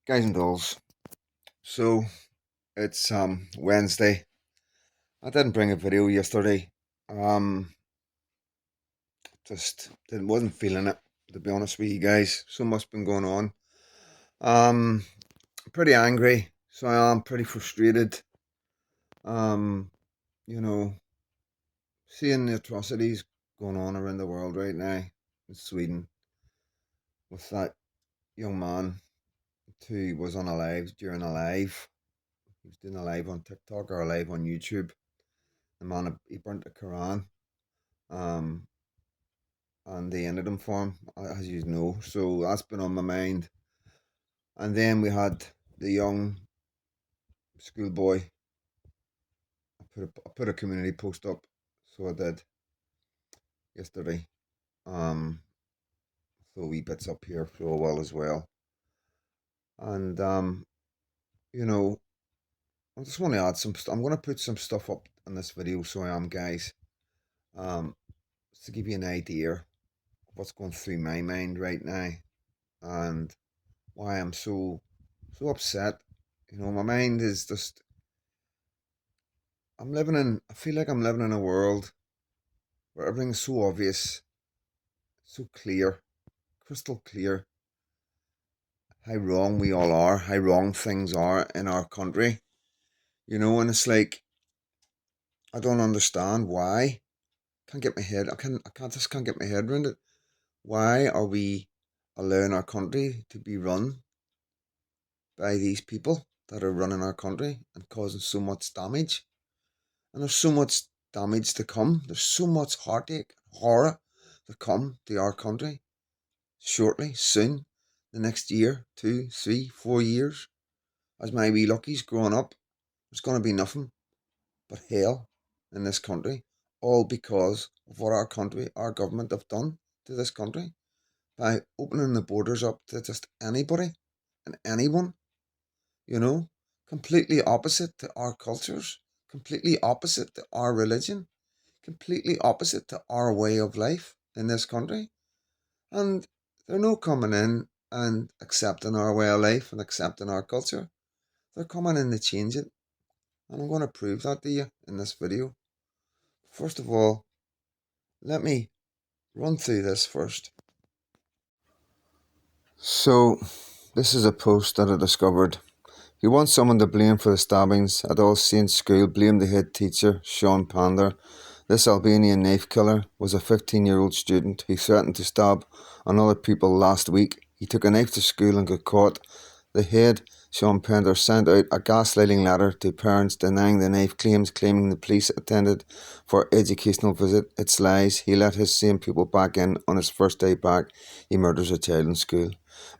Guys and dolls. So it's Wednesday. I didn't bring a video yesterday. Um just didn't wasn't feeling it, to be honest with you guys. So much been going on. Um Pretty angry. So I am pretty frustrated. Um, you know, seeing the atrocities going on around the world right now in Sweden with that young man who was on a live during a live. He was doing a live on TikTok or a live on YouTube. The man he burnt the Quran. Um and they ended him for him, as you know. So that's been on my mind. And then we had the young schoolboy. I put a community post up, so I did yesterday. So wee bits up here for a while as well. And you know, I just want to add some. I'm going to put some stuff up in this video, so I am, guys. Um, just to give you an idea of what's going through my mind right now, and why I'm so upset. My mind is just I feel like I'm living in a world where everything's so obvious, so clear, crystal clear, how wrong we all are, how wrong things are in our country, and it's like, I don't understand why. Can't get my head, I can't get my head around it. Why are we allowing our country to be run by these people that are running our country and causing so much damage? And there's so much damage to come. There's so much heartache, horror to come to our country shortly, soon, the next year, 2, 3, 4 years. As my wee lucky's growing up, there's going to be nothing but hell in this country, all because of what our country, our government have done to this country by opening the borders up to just anybody and anyone, you know, completely opposite to our cultures, completely opposite to our religion, completely opposite to our way of life in this country. And they're no coming in and accepting our way of life and accepting our culture. They're coming in to change it. And I'm going to prove that to you in this video. First of all, let me run through this first. So, this is a post that I discovered. If you want someone to blame for the stabbings at All Saints School, blame the head teacher, Sean Pander. This Albanian knife killer was a 15-year-old student who threatened to stab another pupil last week. He took a knife to school and got caught. The head, Sean Pender, sent out a gaslighting letter to parents denying the knife claims, claiming the police attended for educational visit. It's lies. He let his same pupil back in on his first day back. He murders a child in school.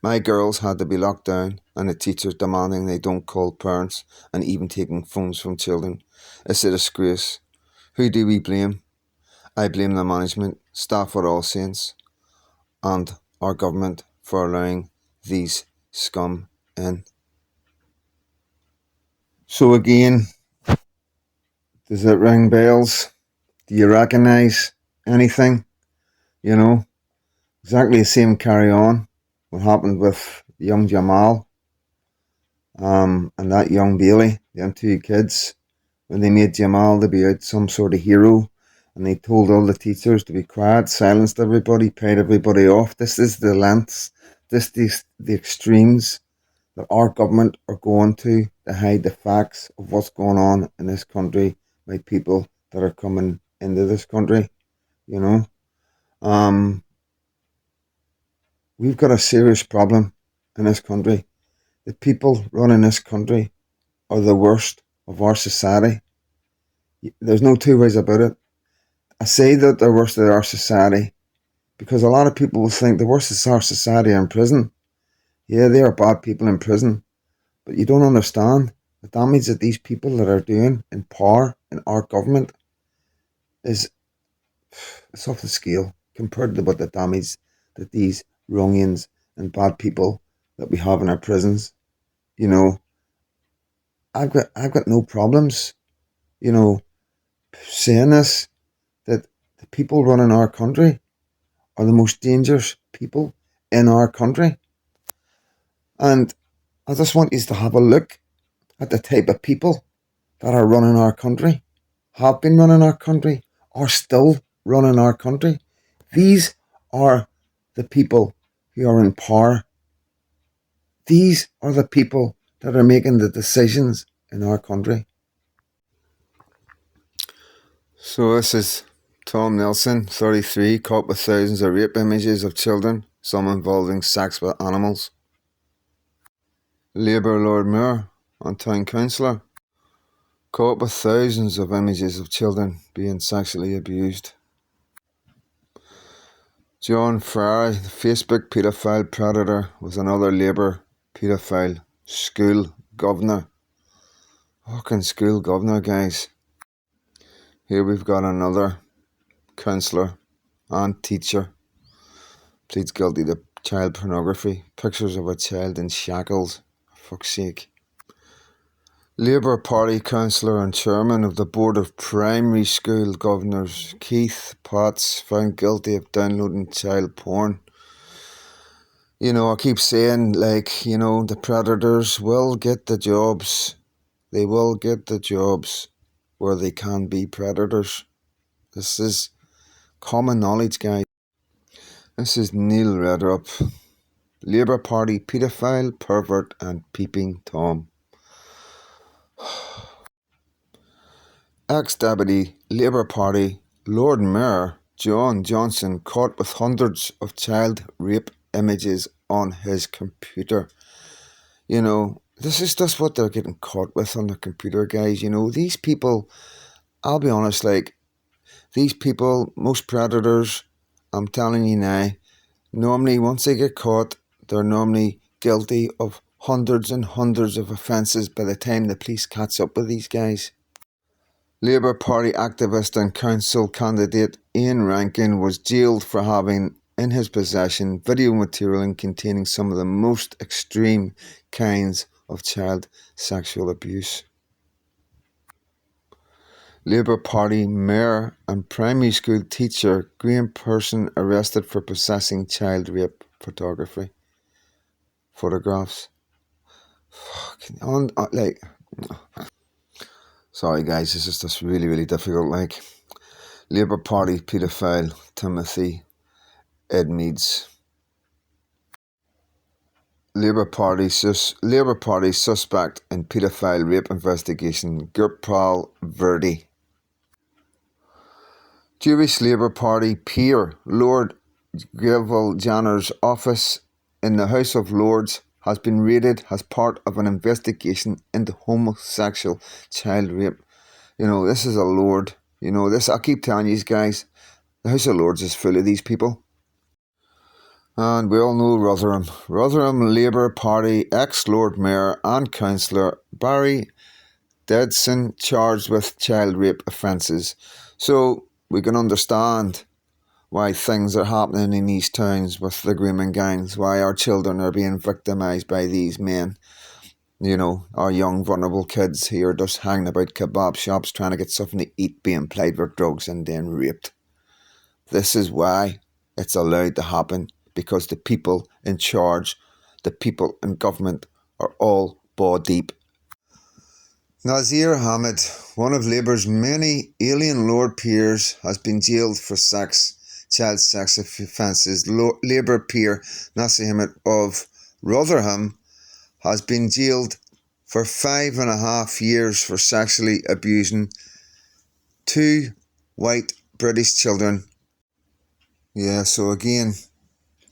My girls had to be locked down, and the teachers demanding they don't call parents and even taking phones from children. It's a disgrace. Who do we blame? I blame the management, staff at All Saints, and our government for allowing these scum in. So again, does it ring bells? Do you recognise anything? You know, exactly the same carry on. What happened with young Jamal and that young Bailey, them two kids, when they made Jamal to be out some sort of hero, and they told all the teachers to be quiet, silenced everybody, paid everybody off. This is the lengths, this the extremes that our government are going to hide the facts of what's going on in this country by people that are coming into this country. You know, um, we've got a serious problem in this country. The people running this country are the worst of our society. There's no two ways about it. I say that they're worst of our society because a lot of people will think the worst of our society are in prison. Yeah, they are bad people in prison, but you don't understand the damage that these people that are doing in power in our government is it's off the scale compared to what the damage that these wrongians and bad people that we have in our prisons. You know, I've got no problems, you know, saying this, that the people running our country are the most dangerous people in our country. And I just want you to have a look at the type of people that are running our country, have been running our country, are still running our country. These are the people who are in power. These are the people that are making the decisions in our country. So this is Tom Nelson, 33, caught with thousands of rape images of children, some involving sex with animals. Labour Lord Mayor and Town Councillor, caught with thousands of images of children being sexually abused. John Ferry, the Facebook paedophile predator, was another Labour paedophile school governor. Fucking school governor, guys. Here we've got another councillor and teacher pleads guilty to child pornography. Pictures of a child in shackles. For fuck's sake. Labour Party councillor and chairman of the Board of Primary School Governors, Keith Potts, found guilty of downloading child porn. You know, I keep saying, like, you know, the predators will get the jobs. They will get the jobs where they can be predators. This is common knowledge, guys. This is Neil Redrup, Labour Party paedophile, pervert and peeping Tom. Ex-Deputy Labour Party Lord Mayor John Johnson caught with hundreds of child rape images on his computer. You know, this is just what they're getting caught with on their computer, guys. You know, these people, I'll be honest, like, these people, most predators, I'm telling you now, normally once they get caught, they're normally guilty of hundreds and hundreds of offences by the time the police catch up with these guys. Labour Party activist and council candidate Ian Rankin was jailed for having in his possession video material containing some of the most extreme kinds of child sexual abuse. Labour Party mayor and primary school teacher Graham Person arrested for possessing child rape photographs. Sorry guys, this is just really difficult. Like, Labour Party paedophile Timothy Edmeades. Labour Party suspect in paedophile rape investigation Gurpal Verdi. Jewish Labour Party peer Lord Greville Janner's office in the House of Lords has been raided as part of an investigation into homosexual child rape. You know, this is a Lord. You know, this, I keep telling you guys, the House of Lords is full of these people. And we all know Rotherham. Rotherham Labour Party ex-Lord Mayor and Councillor Barry Deadson charged with child rape offences. So we can understand why things are happening in these towns with the grooming gangs, why our children are being victimised by these men. You know, our young vulnerable kids who are just hanging about kebab shops trying to get something to eat, being plied with drugs and then raped. This is why it's allowed to happen, because the people in charge, the people in government are all paw deep. Nazir Hamid, one of Labour's many alien Lord peers, has been jailed for child sex offences. Labour peer Nazir Hamid of Rotherham has been jailed for 5.5 years for sexually abusing 2 white British children. Yeah, so again,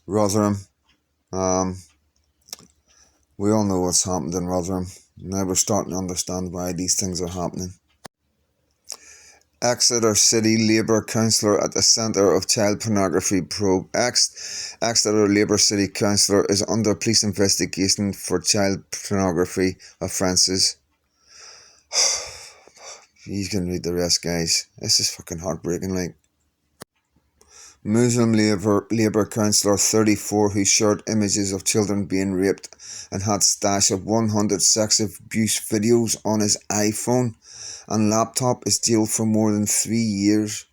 Rotherham. We all know what's happened in Rotherham. Now we're starting to understand why these things are happening. Exeter City Labour councillor at the centre of child pornography probe. Exeter Labour City councillor is under police investigation for child pornography offences. You can read the rest, guys. This is fucking heartbreaking, like. Muslim Labour councillor 34 who shared images of children being raped and had stash of 100 sex abuse videos on his iPhone and laptop is jailed for more than 3 years.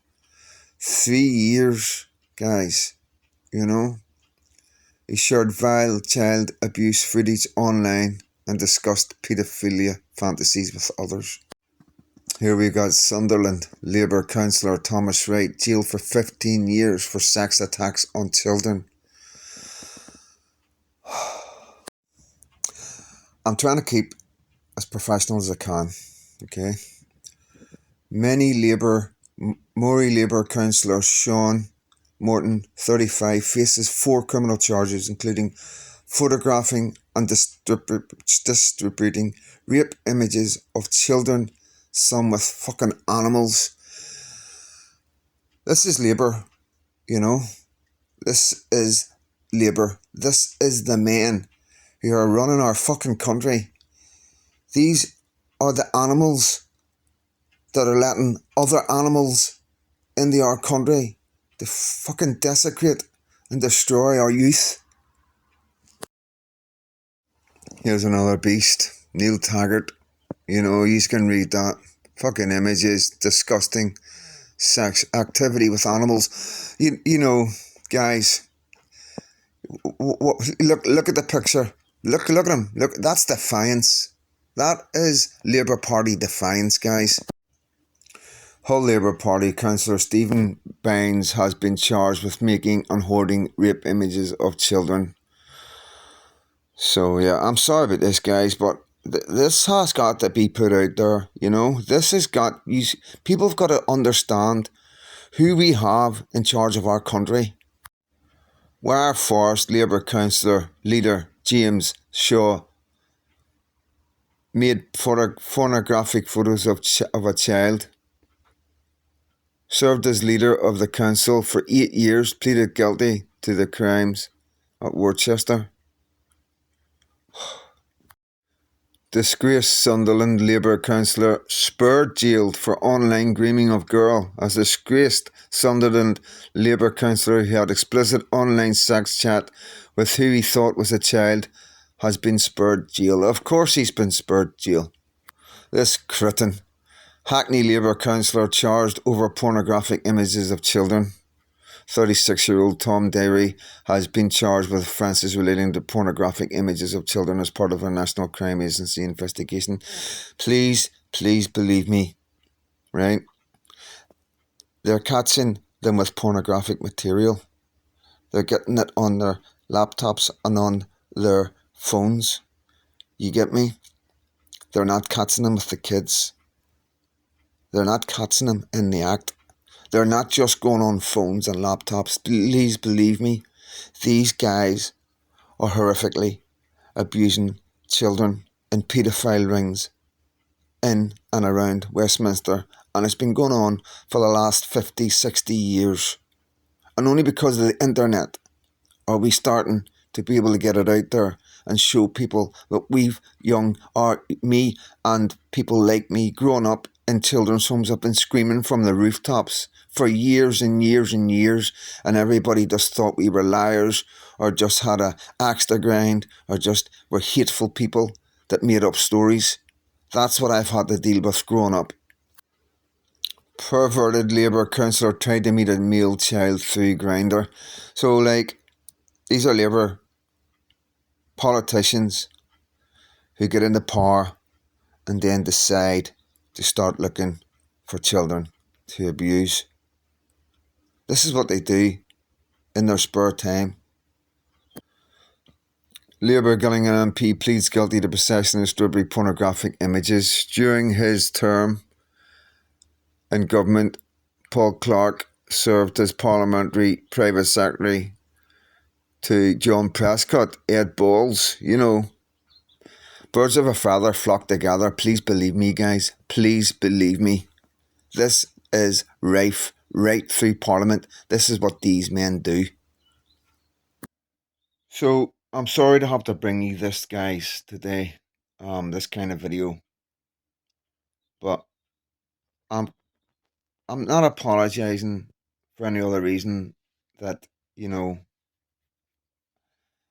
3 years, guys. You know? He shared vile child abuse footage online and discussed paedophilia fantasies with others. Here we got Sunderland Labour councillor Thomas Wright jailed for 15 years for sex attacks on children. I'm trying to keep as professional as I can, okay? Moray Labour councillor Sean Morton, 35, faces 4 criminal charges, including photographing and distributing rape images of children, some with fucking animals. This is Labour, you know. This is Labour. This is the men who are running our fucking country. These are the animals that are letting other animals into our country to fucking desecrate and destroy our youth. Here's another beast, Neil Taggart. You know, you can read that. Fucking images, disgusting sex activity with animals. You know, guys, look at the picture. Look at him. Look, that's defiance. That is Labour Party defiance, guys. Hull Labour Party councillor Stephen Baines has been charged with making and hoarding rape images of children. So yeah, I'm sorry about this, guys, but this has got to be put out there. You know, this has got people have got to understand who we have in charge of our country. Ware Forest Labour councillor leader James Shaw made pornographic photos of a child. Served as leader of the council for 8 years, pleaded guilty to the crimes at Worcester. Disgraced Sunderland Labour councillor Spurred jailed for online grooming of girl. As disgraced Sunderland Labour councillor who had explicit online sex chat with who he thought was a child has been spurred jail. Of course he's been spurred jail. This cretin. Hackney Labour councillor charged over pornographic images of children. 36-year-old Tom Dairy has been charged with offences relating to pornographic images of children as part of a National Crime Agency investigation. Please believe me, right? They're catching them with pornographic material. They're getting it on their laptops and on their phones. You get me? They're not catching them with the kids. They're not catching them in the act. They're not just going on phones and laptops. Please believe me. These guys are horrifically abusing children in paedophile rings in and around Westminster. And it's been going on for the last 50, 60 years. And only because of the internet are we starting to be able to get it out there and show people that me and people like me growing up in children's homes have been screaming from the rooftops for years and years and years, and everybody just thought we were liars or just had a axe to grind or just were hateful people that made up stories. That's what I've had to deal with growing up. Perverted Labour councillor tried to meet a male child through Grindr. So, like, these are Labour politicians who get into power and then decide to start looking for children to abuse. This is what they do in their spare time. Labour Gillingham MP pleads guilty to possession and distributing pornographic images. During his term in government, Paul Clark served as parliamentary private secretary to John Prescott, Ed Balls. You know, birds of a feather flock together. Please believe me, guys. Please believe me. This is rife right through Parliament. This is what these men do. So, I'm sorry to have to bring you this, guys, today. This kind of video. But I'm not apologising for any other reason that, you know,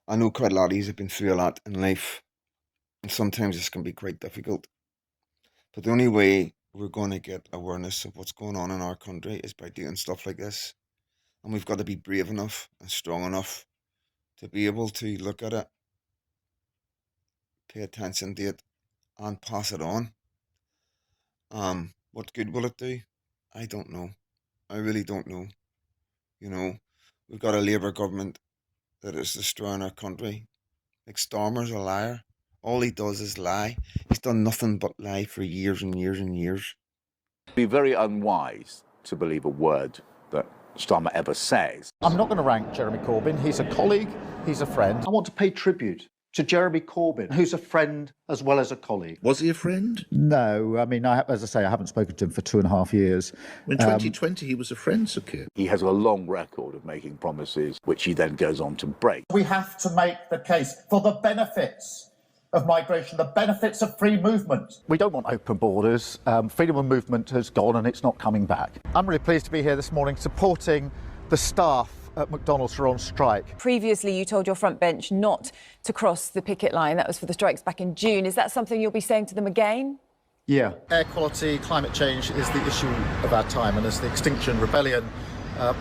I know quite a lot of you have been through a lot in life. And sometimes this can be quite difficult. But the only way we're going to get awareness of what's going on in our country is by doing stuff like this. And we've got to be brave enough and strong enough to be able to look at it, pay attention to it, and pass it on. What good will it do? I don't know. I really don't know. You know, we've got a Labour government that is destroying our country. Like Starmer's a liar. All he does is lie. He's done nothing but lie for years and years and years. It'd be very unwise to believe a word that Starmer ever says. I'm not going to rank Jeremy Corbyn. He's a colleague, he's a friend. I want to pay tribute to Jeremy Corbyn, who's a friend as well as a colleague. Was he a friend? No, I mean, as I say, I haven't spoken to him for 2.5 years. In 2020, he was a friend, Sakir. He has a long record of making promises which he then goes on to break. We have to make the case for the benefits of migration, the benefits of free movement. We don't want open borders. Freedom of movement has gone and it's not coming back. I'm really pleased to be here this morning supporting the staff at McDonald's who are on strike. Previously, you told your front bench not to cross the picket line. That was for the strikes back in June. Is that something you'll be saying to them again? Yeah. Air quality, climate change is the issue of our time, and as the Extinction Rebellion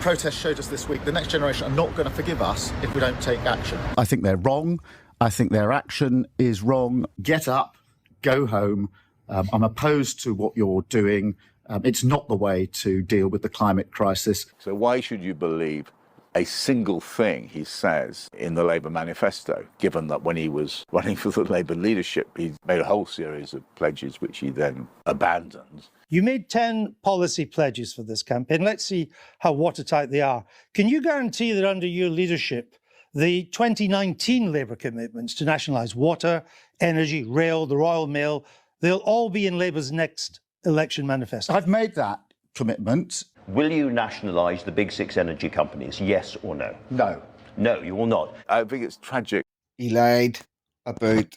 protest showed us this week, the next generation are not going to forgive us if we don't take action. I think they're wrong. I think their action is wrong. Get up, go home. I'm opposed to what you're doing. It's not the way to deal with the climate crisis. So why should you believe a single thing he says in the Labour manifesto, given that when he was running for the Labour leadership, he made a whole series of pledges which he then abandoned? You made 10 policy pledges for this campaign. Let's see how watertight they are. Can you guarantee that under your leadership, the 2019 Labour commitments to nationalise water, energy, rail, the Royal Mail, they'll all be in Labour's next election manifesto? I've made that commitment. Will you nationalise the big six energy companies, yes or no? No. No, you will not. I think it's tragic. He lied about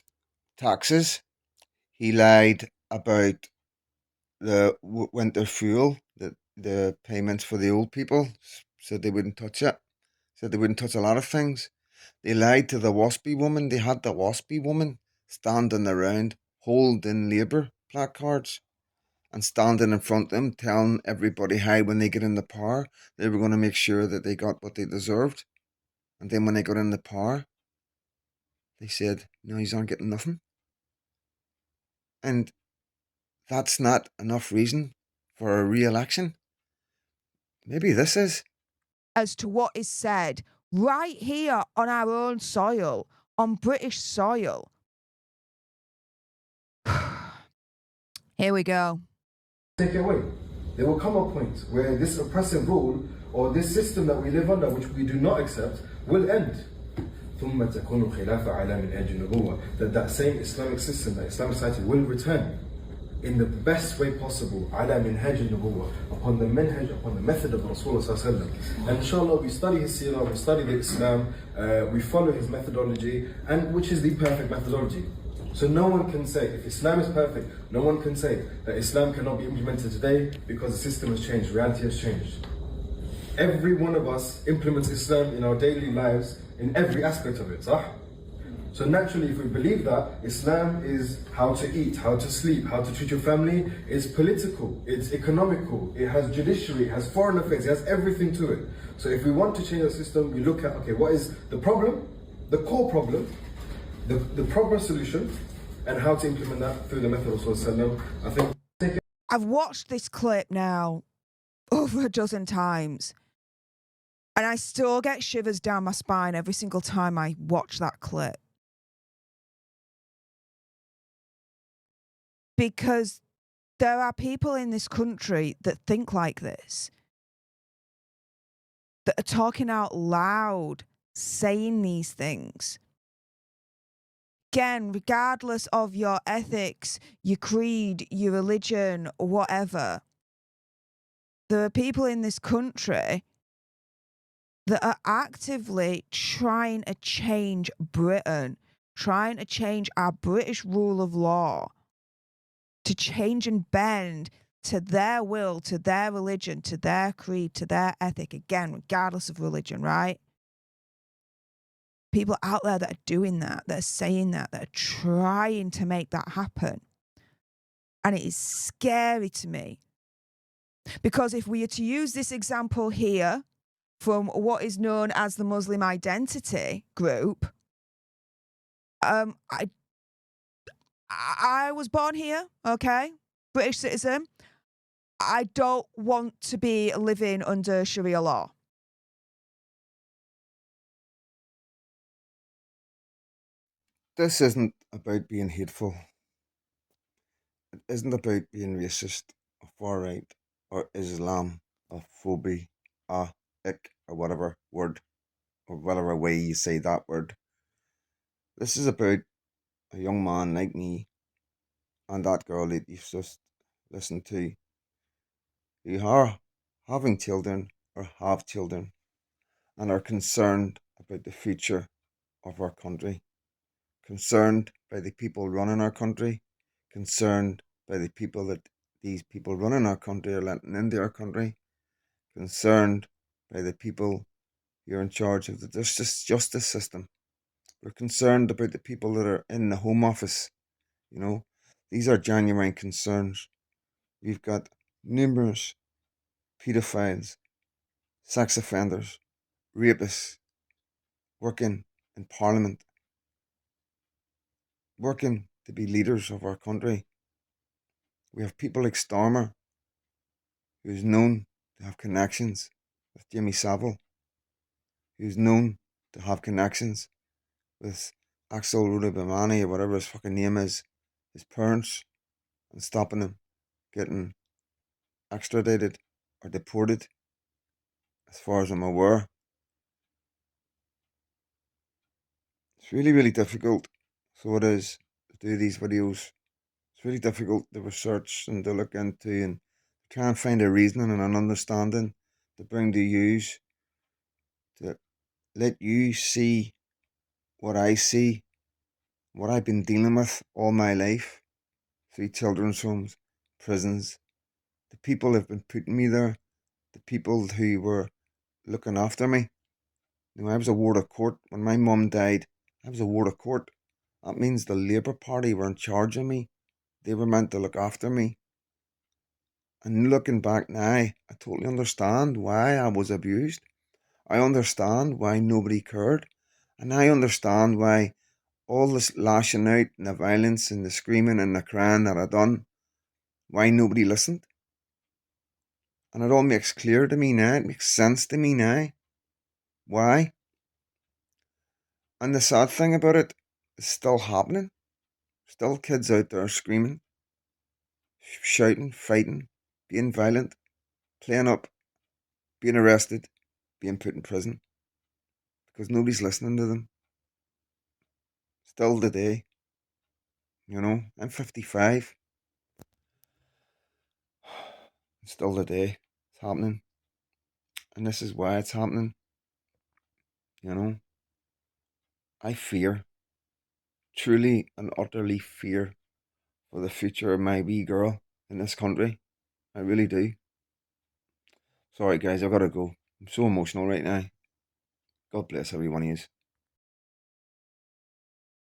taxes. He lied about the winter fuel, the payments for the old people, said they wouldn't touch it. Said they wouldn't touch a lot of things. They lied to the WASPy woman. They had the WASPy woman standing around holding Labour placards and standing in front of them telling everybody how when they get in the power they were going to make sure that they got what they deserved. And then when they got in the power, they said, no, you aren't getting nothing. And that's not enough reason for a re-election. Maybe this is. As to what is said right here on our own soil, on British soil. Here we go. Take it away. There will come a point where this oppressive rule or this system that we live under, which we do not accept, will end. That same Islamic system, that Islamic society will return in the best way possible, upon the manhaj, upon the method of Rasulullah. And inshallah, we study his seerah, we study the Islam, we follow his methodology, and which is the perfect methodology. So no one can say, if Islam is perfect, no one can say that Islam cannot be implemented today because the system has changed, reality has changed. Every one of us implements Islam in our daily lives in every aspect of it, صح? So naturally, if we believe that Islam is how to eat, how to sleep, how to treat your family, it's political, it's economical, it has judiciary, it has foreign affairs, it has everything to it. So if we want to change the system, we look at, okay, what is the problem, the core problem, the proper solution, and how to implement that through the method of Rasulullah. I think I've watched this clip now over a dozen times, and I still get shivers down my spine every single time I watch that clip. Because there are people in this country that think like this, that are talking out loud, saying these things. Again, regardless of your ethics, your creed, your religion, or whatever, there are people in this country that are actively trying to change Britain, trying to change our British rule of law, to change and bend to their will, to their religion, to their creed, to their ethic, again, regardless of religion, right? People out there that are doing that are saying that are trying to make that happen. And it is scary to me. Because if we are to use this example here from what is known as the Muslim Identity Group, I I was born here, okay? British citizen. I don't want to be living under Sharia law. This isn't about being hateful. It isn't about being racist or far right or Islam or phobia or ick or whatever word or whatever way you say that word. This is about a young man like me and that girl that you've just listened to who are having children or have children and are concerned about the future of our country, concerned by the people running our country, concerned by the people that these people running our country are letting into our country, concerned by the people who are in charge of the justice system. We're concerned about the people that are in the Home Office. You know, these are genuine concerns. We've got numerous paedophiles, sex offenders, rapists working in Parliament, working to be leaders of our country. We have people like Starmer, who's known to have connections with Jimmy Savile, who's known to have connections with Axel Rudabamani or whatever his fucking name is, his parents, and stopping him getting extradited or deported, as far as I'm aware. It's really, really difficult. So it is to do these videos. It's really difficult to research and to look into and try and find a reasoning and an understanding to bring to use to let you see what I see, what I've been dealing with all my life through children's homes, prisons, the people who've been putting me there, the people who were looking after me. You know, I was a ward of court. When my mum died, I was a ward of court. That means the Labour Party were in charge of me. They were meant to look after me. And looking back now, I totally understand why I was abused. I understand why nobody cared. And I understand why all this lashing out and the violence and the screaming and the crying that I done, why nobody listened. And it all makes clear to me now. It makes sense to me now. Why? And the sad thing about it, it's still happening. Still kids out there screaming, shouting, fighting, being violent, playing up, being arrested, being put in prison. Because nobody's listening to them. Still today. You know, I'm 55. Still today. It's happening. And this is why it's happening. You know, I fear, truly and utterly fear for the future of my wee girl in this country. I really do. Sorry guys, I've got to go. I'm so emotional right now. God bless every one of you.